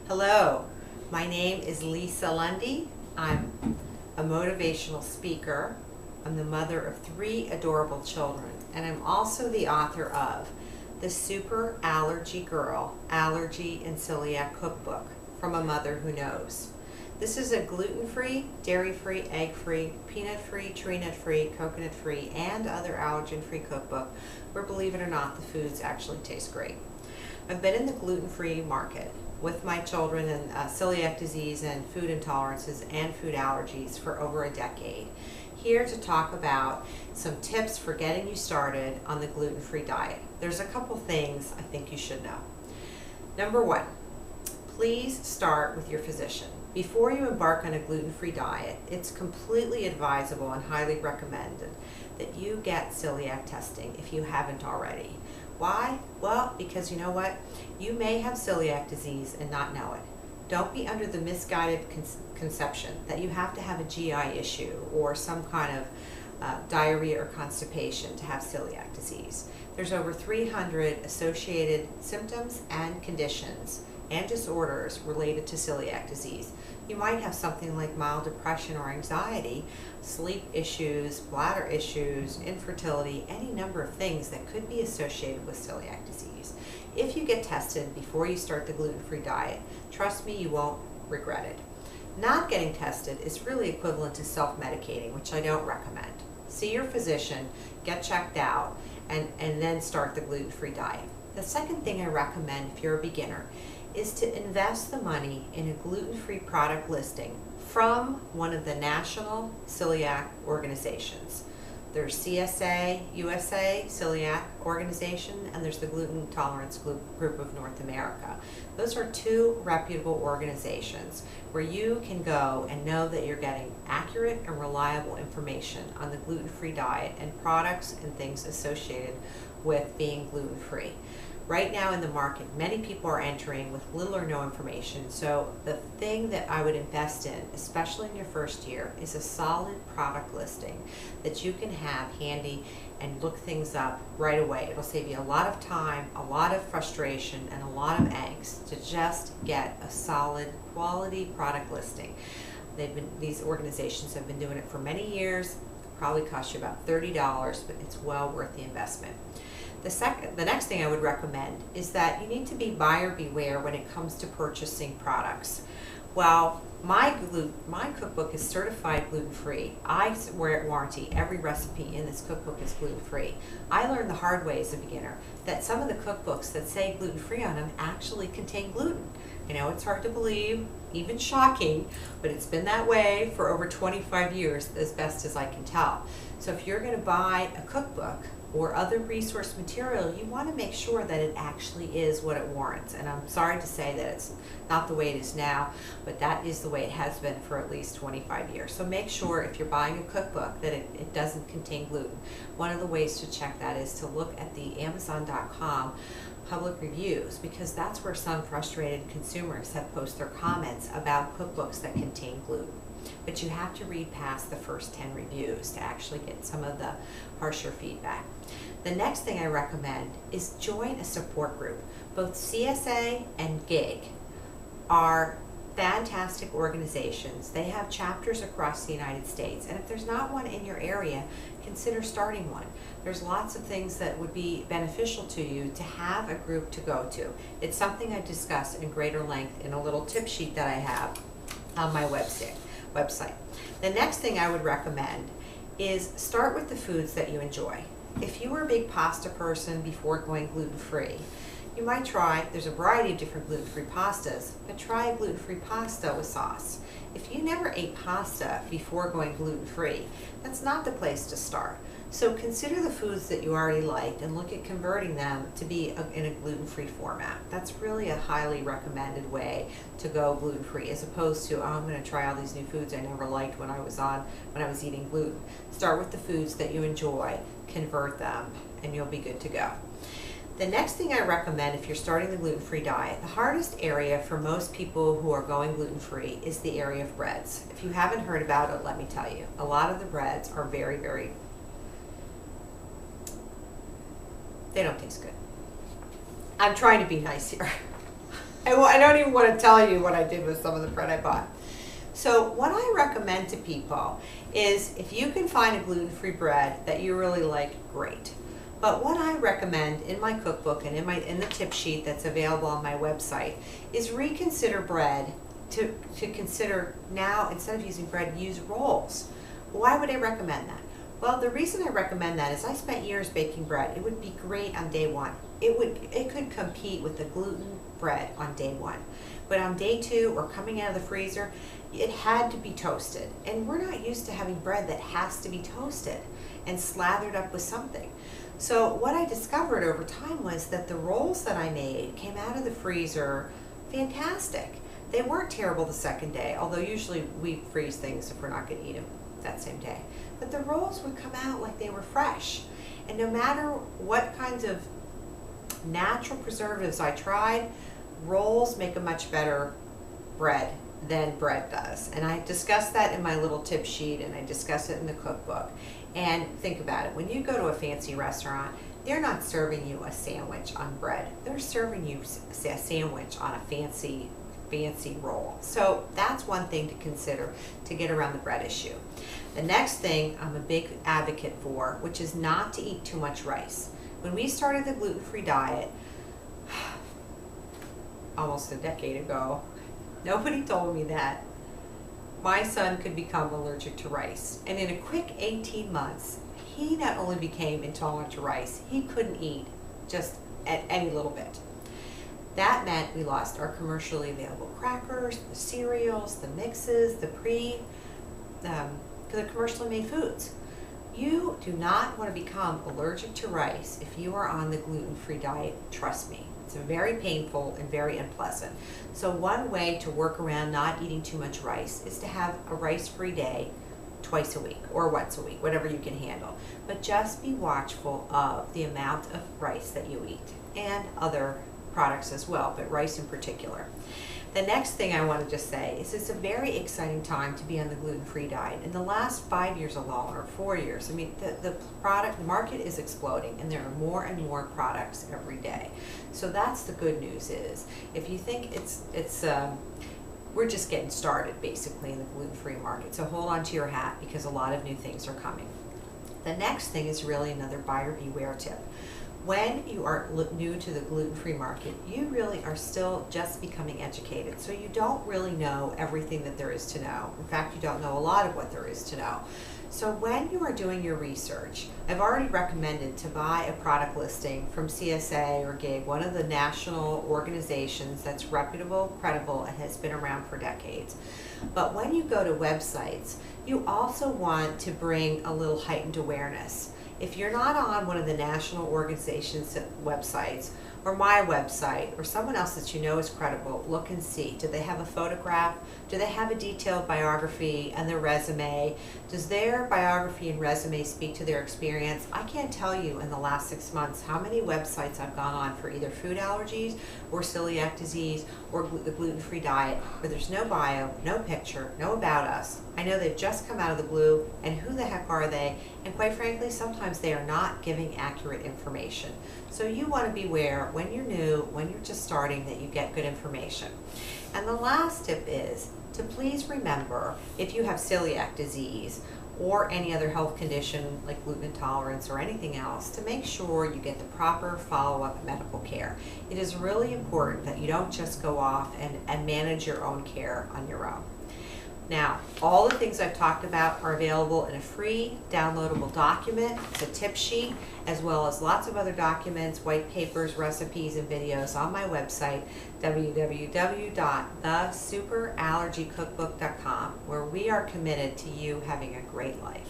Hello, my name is Lisa Lundy. I'm a motivational speaker. I'm the mother of 3 adorable children, and I'm also the author of The Super Allergy Girl, Allergy and Celiac Cookbook, From a Mother Who Knows. This is a gluten-free, dairy-free, egg-free, peanut-free, tree nut-free, coconut-free, and other allergen-free cookbook where, believe it or not, the foods actually taste great. I've been in the gluten-free market with my children and celiac disease and food intolerances and food allergies for over a decade. Here to talk about some tips for getting you started on the gluten-free diet. There's a couple things I think you should know. Number 1, please start with your physician. Before you embark on a gluten-free diet, it's completely advisable and highly recommended that you get celiac testing if you haven't already. Why? Well, because you know what? You may have celiac disease and not know it. Don't be under the misguided conception that you have to have a GI issue or some kind of diarrhea or constipation to have celiac disease. There's over 300 associated symptoms and conditions and disorders related to celiac disease. You might have something like mild depression or anxiety, sleep issues, bladder issues, infertility, any number of things that could be associated with celiac disease. If you get tested before you start the gluten-free diet, trust me, you won't regret it. Not getting tested is really equivalent to self-medicating, which I don't recommend. See your physician, get checked out, and then start the gluten-free diet. The second thing I recommend if you're a beginner is to invest the money in a gluten-free product listing from one of the national celiac organizations. There's CSA USA Celiac Organization, and there's the Gluten Tolerance Group of North America. Those are 2 reputable organizations where you can go and know that you're getting accurate and reliable information on the gluten-free diet and products and things associated with being gluten-free. Right now in the market, many people are entering with little or no information, so the thing that I would invest in, especially in your first year, is a solid product listing that you can have handy and look things up right away. It'll save you a lot of time, a lot of frustration, and a lot of angst to just get a solid quality product listing. These organizations have been doing it for many years. It'll probably cost you about $30, but it's well worth the investment. The next thing I would recommend is that you need to be buyer beware when it comes to purchasing products. While my cookbook is certified gluten-free, I warranty every recipe in this cookbook is gluten-free. I learned the hard way as a beginner that some of the cookbooks that say gluten-free on them actually contain gluten. I know it's hard to believe, even shocking, but it's been that way for over 25 years as best as I can tell. So if you're going to buy a cookbook or other resource material, you want to make sure that it actually is what it warrants. And I'm sorry to say that it's not the way it is now, but that is the way it has been for at least 25 years. So make sure if you're buying a cookbook that it doesn't contain gluten. One of the ways to check that is to look at the Amazon.com public reviews, because that's where some frustrated consumers have posted their comments about cookbooks that contain gluten. But you have to read past the first 10 reviews to actually get some of the harsher feedback. The next thing I recommend is join a support group. Both CSA and GIG are fantastic organizations. They have chapters across the United States, and if there's not one in your area, consider starting one. There's lots of things that would be beneficial to you to have a group to go to. It's something I discuss in greater length in a little tip sheet that I have on my website. The next thing I would recommend is start with the foods that you enjoy. If you were a big pasta person before going gluten-free, you might try, there's a variety of different gluten-free pastas, but try a gluten-free pasta with sauce. If you never ate pasta before going gluten-free, that's not the place to start. So consider the foods that you already liked and look at converting them to be in a gluten-free format. That's really a highly recommended way to go gluten-free, as opposed to, oh, I'm going to try all these new foods I never liked when I was eating gluten. Start with the foods that you enjoy, convert them, and you'll be good to go. The next thing I recommend if you're starting the gluten-free diet, the hardest area for most people who are going gluten-free is the area of breads. If you haven't heard about it, let me tell you, a lot of the breads are very, they don't taste good. I'm trying to be nice here. I don't even want to tell you what I did with some of the bread I bought. So what I recommend to people is if you can find a gluten-free bread that you really like, great. But what I recommend in my cookbook and in the tip sheet that's available on my website is reconsider bread to consider now, instead of using bread, use rolls. Why would I recommend that? Well, the reason I recommend that is I spent years baking bread. It would be great on day one. It could compete with the gluten bread on day one. But on day two or coming out of the freezer, it had to be toasted. And we're not used to having bread that has to be toasted and slathered up with something. So what I discovered over time was that the rolls that I made came out of the freezer fantastic. They weren't terrible the second day, although usually we freeze things if we're not going to eat them that same day. But the rolls would come out like they were fresh. And no matter what kinds of natural preservatives I tried, rolls make a much better bread than bread does. And I discussed that in my little tip sheet, and I discuss it in the cookbook. And think about it, when you go to a fancy restaurant, they're not serving you a sandwich on bread. They're serving you a sandwich on a fancy roll. So that's one thing to consider to get around the bread issue. The next thing I'm a big advocate for, which is not to eat too much rice. When we started the gluten-free diet, almost a decade ago, nobody told me that my son could become allergic to rice. And in a quick 18 months, he not only became intolerant to rice, he couldn't eat just any little bit. That meant we lost our commercially available crackers, the cereals, the mixes, the commercially made foods. You do not want to become allergic to rice if you are on the gluten-free diet, trust me. It's very painful and very unpleasant. So one way to work around not eating too much rice is to have a rice-free day twice a week or once a week, whatever you can handle. But just be watchful of the amount of rice that you eat and other products as well, but rice in particular. The next thing I want to just say is it's a very exciting time to be on the gluten-free diet. In the last 5 years alone, or 4 years, I mean, the market is exploding, and there are more and more products every day. So that's the good news is, if you think we're just getting started basically in the gluten-free market. So hold on to your hat because a lot of new things are coming. The next thing is really another buyer beware tip. When you are new to the gluten-free market, you really are still just becoming educated. So you don't really know everything that there is to know. In fact, you don't know a lot of what there is to know. So when you are doing your research, I've already recommended to buy a product listing from CSA or GIG, one of the national organizations that's reputable, credible, and has been around for decades. But when you go to websites, you also want to bring a little heightened awareness. If you're not on one of the national organizations' websites, or my website, or someone else that you know is credible, look and see. Do they have a photograph? Do they have a detailed biography and their resume? Does their biography and resume speak to their experience? I can't tell you in the last 6 months how many websites I've gone on for either food allergies or celiac disease or the gluten-free diet where there's no bio, no picture, no about us. I know they've just come out of the blue, and who the heck are they? And quite frankly, sometimes they are not giving accurate information. So you want to beware when you're new, when you're just starting, that you get good information. And the last tip is to please remember, if you have celiac disease or any other health condition like gluten intolerance or anything else, to make sure you get the proper follow-up medical care. It is really important that you don't just go off and manage your own care on your own. Now, all the things I've talked about are available in a free downloadable document. It's a tip sheet, as well as lots of other documents, white papers, recipes, and videos on my website, www.thesuperallergycookbook.com, where we are committed to you having a great life.